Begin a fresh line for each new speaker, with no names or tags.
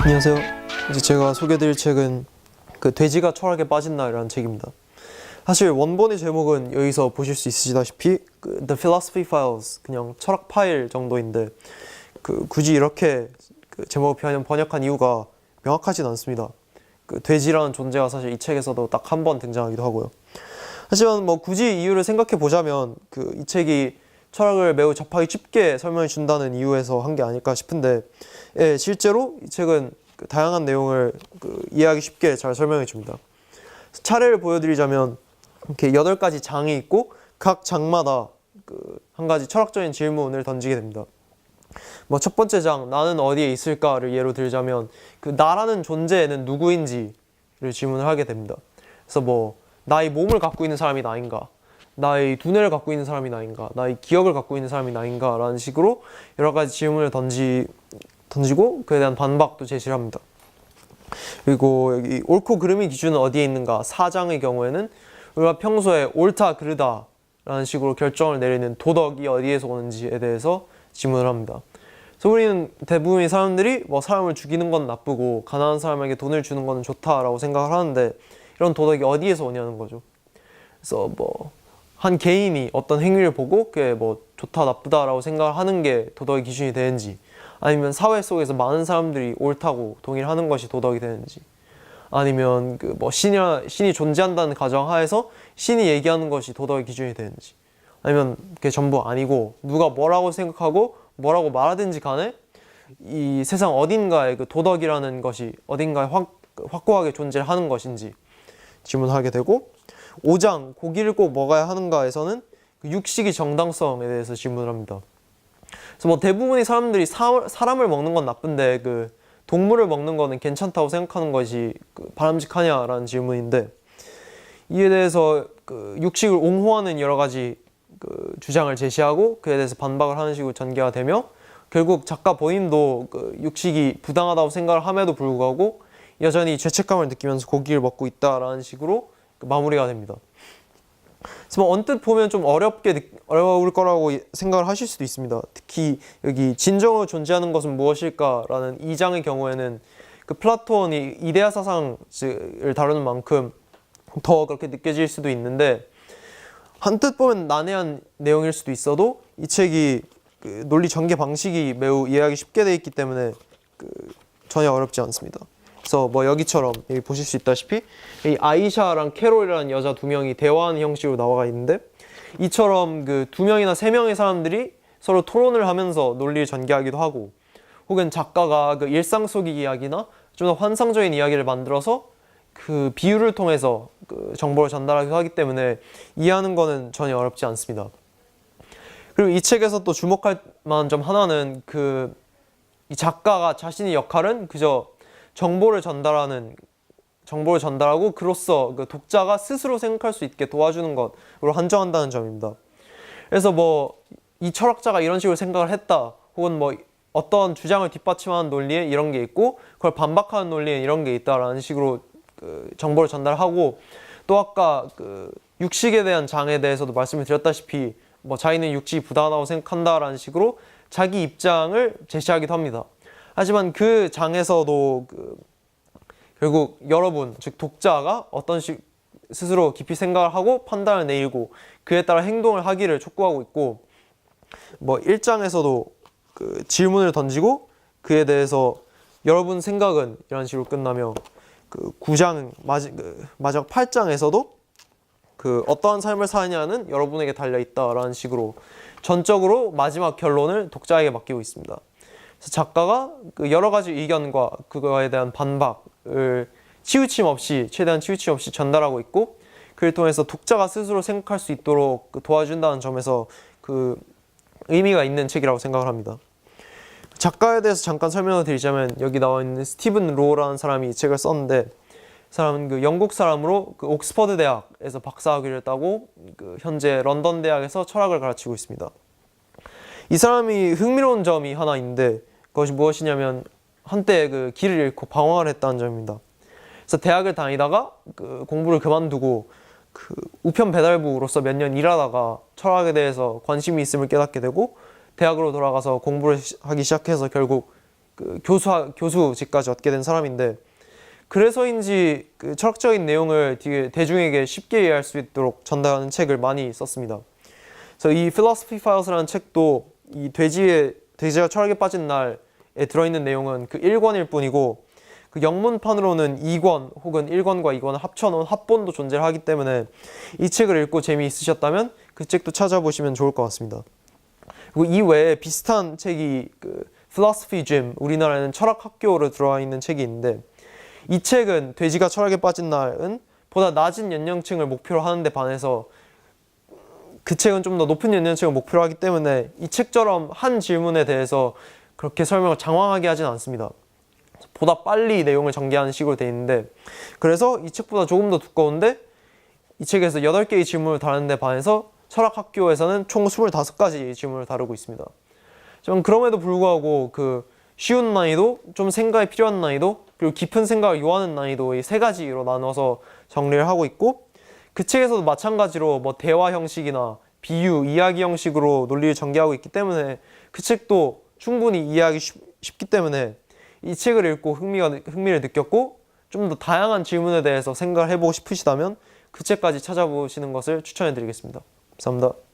안녕하세요. 이제 제가 소개해드릴 책은 돼지가 철학에 빠진다라는 책입니다. 사실 원본의 제목은 여기서 보실 수 있으시다시피 The Philosophy Files, 그냥 철학 파일 정도인데 굳이 이렇게 제목을 번역한 이유가 명확하진 않습니다. 돼지라는 존재가 사실 이 책에서도 딱 한 번 등장하기도 하고요. 하지만 굳이 이유를 생각해 보자면 이 책이 철학을 매우 접하기 쉽게 설명해 준다는 이유에서 한 게 아닐까 싶은데, 실제로 이 책은 다양한 내용을 이해하기 쉽게 잘 설명해 줍니다. 차례를 보여드리자면 이렇게 8가지 장이 있고 각 장마다 한 가지 철학적인 질문을 던지게 됩니다. 첫 번째 장, 나는 어디에 있을까를 예로 들자면 나라는 존재는 누구인지를 질문을 하게 됩니다. 그래서 나의 몸을 갖고 있는 사람이 나인가, 나의 두뇌를 갖고 있는 사람이 나인가, 나의 기억을 갖고 있는 사람이 나인가 라는 식으로 여러 가지 질문을 던지고 그에 대한 반박도 제시를 합니다. 그리고 여기 옳고 그름의 기준은 어디에 있는가, 4장의 경우에는 우리가 평소에 옳다 그르다 라는 식으로 결정을 내리는 도덕이 어디에서 오는지에 대해서 질문을 합니다. 그래서 우리는 대부분의 사람들이 사람을 죽이는 건 나쁘고 가난한 사람에게 돈을 주는 건 좋다라고 생각을 하는데, 이런 도덕이 어디에서 오냐는 거죠. 그래서 한 개인이 어떤 행위를 보고 그게 좋다 나쁘다라고 생각을 하는 게 도덕의 기준이 되는지, 아니면 사회 속에서 많은 사람들이 옳다고 동의하는 것이 도덕이 되는지, 아니면 신이 존재한다는 가정하에서 신이 얘기하는 것이 도덕의 기준이 되는지, 아니면 그게 전부 아니고 누가 뭐라고 생각하고 뭐라고 말하든지 간에 이 세상 어딘가에 도덕이라는 것이 어딘가에 확고하게 존재를 하는 것인지 질문하게 되고, 5장 고기를 꼭 먹어야 하는가에서는 육식의 정당성에 대해서 질문을 합니다. 그래서 대부분의 사람들이 사람을 먹는 건 나쁜데 동물을 먹는 거는 괜찮다고 생각하는 것이 바람직하냐라는 질문인데, 이에 대해서 육식을 옹호하는 여러 가지 주장을 제시하고 그에 대해서 반박을 하는 식으로 전개가 되며, 결국 작가 본인도 육식이 부당하다고 생각을 함에도 불구하고 여전히 죄책감을 느끼면서 고기를 먹고 있다라는 식으로 마무리가 됩니다. 그래서 언뜻 보면 좀 어려울 거라고 생각을 하실 수도 있습니다. 특히 여기 진정으로 존재하는 것은 무엇일까라는 2장의 경우에는 플라톤이 이데아 사상을 다루는 만큼 더 그렇게 느껴질 수도 있는데, 한뜻 보면 난해한 내용일 수도 있어도 이 책이 논리 전개 방식이 매우 이해하기 쉽게 되어 있기 때문에 전혀 어렵지 않습니다. 그래서 여기처럼 여기 보실 수 있다시피 이 아이샤랑 캐롤이라는 여자 2명이 대화하는 형식으로 나와 있는데, 이처럼 2명이나 3명의 사람들이 서로 토론을 하면서 논리를 전개하기도 하고, 혹은 작가가 일상 속의 이야기나 좀 더 환상적인 이야기를 만들어서 비유를 통해서 정보를 전달하기도 하기 때문에 이해하는 거는 전혀 어렵지 않습니다. 그리고 이 책에서 또 주목할 만한 점 하나는 이 작가가 자신의 역할은 그저 정보를 전달하고 그로써 독자가 스스로 생각할 수 있게 도와주는 것으로 한정한다는 점입니다. 그래서 이 철학자가 이런 식으로 생각을 했다, 혹은 어떤 주장을 뒷받침하는 논리에 이런 게 있고 그걸 반박하는 논리에 이런 게 있다라는 식으로 정보를 전달하고, 또 아까 육식에 대한 장에 대해서도 말씀을 드렸다시피 자기는 육식이 부당하다고 생각한다라는 식으로 자기 입장을 제시하기도 합니다. 하지만 그 장에서도 결국 여러분, 즉 독자가 스스로 깊이 생각을 하고 판단을 내리고 그에 따라 행동을 하기를 촉구하고 있고, 1장에서도 질문을 던지고 그에 대해서 여러분 생각은 이런 식으로 끝나며 9장 마지막 8장에서도 어떠한 삶을 사느냐는 여러분에게 달려있다라는 식으로 전적으로 마지막 결론을 독자에게 맡기고 있습니다. 그래서 작가가 여러 가지 의견과 그거에 대한 반박을 최대한 치우침 없이 전달하고 있고, 그를 통해서 독자가 스스로 생각할 수 있도록 도와준다는 점에서 의미가 있는 책이라고 생각을 합니다. 작가에 대해서 잠깐 설명을 드리자면, 여기 나와 있는 스티븐 로라는 사람이 이 책을 썼는데, 이 사람은 영국 사람으로 옥스퍼드 대학에서 박사학위를 따고 현재 런던 대학에서 철학을 가르치고 있습니다. 이 사람이 흥미로운 점이 하나 있는데, 그것이 무엇이냐면 한때 길을 잃고 방황을 했다는 점입니다. 그래서 대학을 다니다가 공부를 그만두고 우편 배달부로서 몇 년 일하다가 철학에 대해서 관심이 있음을 깨닫게 되고, 대학으로 돌아가서 공부를 하기 시작해서 결국 그 교수직까지 얻게 된 사람인데, 그래서인지 그 철학적인 내용을 되게 대중에게 쉽게 이해할 수 있도록 전달하는 책을 많이 썼습니다. 그래서 이 Philosophy Files라는 책도 이 돼지가 철학에 빠진 날에 들어있는 내용은 그 1권일 뿐이고, 그 영문판으로는 2권 혹은 1권과 2권을 합쳐놓은 합본도 존재를 하기 때문에 이 책을 읽고 재미있으셨다면 그 책도 찾아보시면 좋을 것 같습니다. 그리고 이 외에 비슷한 책이 그 Philosophy Gym, 우리나라에는 철학학교로 들어와 있는 책이 있는데, 이 책은 돼지가 철학에 빠진 날은 보다 낮은 연령층을 목표로 하는데 반해서 그 책은 좀 더 높은 연령층을 목표로 하기 때문에 이 책처럼 한 질문에 대해서 그렇게 설명을 장황하게 하진 않습니다. 보다 빨리 내용을 전개하는 식으로 되어 있는데, 그래서 이 책보다 조금 더 두꺼운데 이 책에서 8개의 질문을 다루는데 반해서 철학학교에서는 총 25가지의 질문을 다루고 있습니다. 좀 그럼에도 불구하고 그 쉬운 난이도, 좀 생각이 필요한 난이도, 그리고 깊은 생각을 요하는 난이도, 이 3가지로 나눠서 정리를 하고 있고, 그 책에서도 마찬가지로 뭐 대화 형식이나 비유, 이야기 형식으로 논리를 전개하고 있기 때문에 그 책도 충분히 이해하기 쉽기 때문에 이 책을 읽고 흥미를 느꼈고 좀 더 다양한 질문에 대해서 생각을 해보고 싶으시다면 그 책까지 찾아보시는 것을 추천해 드리겠습니다. 감사합니다.